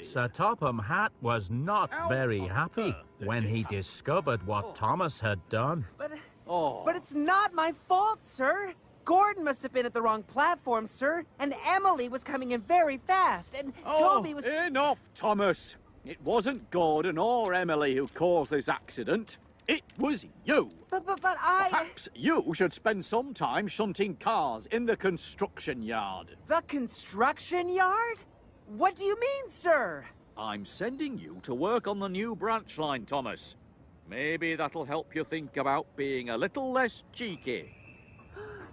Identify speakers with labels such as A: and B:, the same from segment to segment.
A: Sir Topham Hatt was not very happy when he discovered what Thomas had done.
B: But it's not my fault, sir. Gordon must have been at the wrong platform, sir, and Emily was coming in very fast, and Toby was...
C: Enough, Thomas. It wasn't Gordon or Emily who caused this accident. It was you.
B: But I...
C: Perhaps you should spend some time shunting cars in the construction yard.
B: The construction yard? What do you mean, sir?
C: I'm sending you to work on the new branch line, Thomas. Maybe that'll help you think about being a little less cheeky.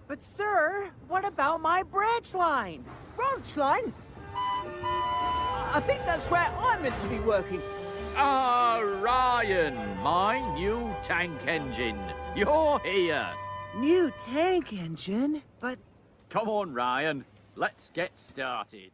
B: But, sir, what about my branch line?
D: Branch line? I think that's where I'm meant to be working.
C: Ah, Ryan, my new tank engine. You're here.
B: New tank engine? But...
C: Come on, Ryan. Let's get started.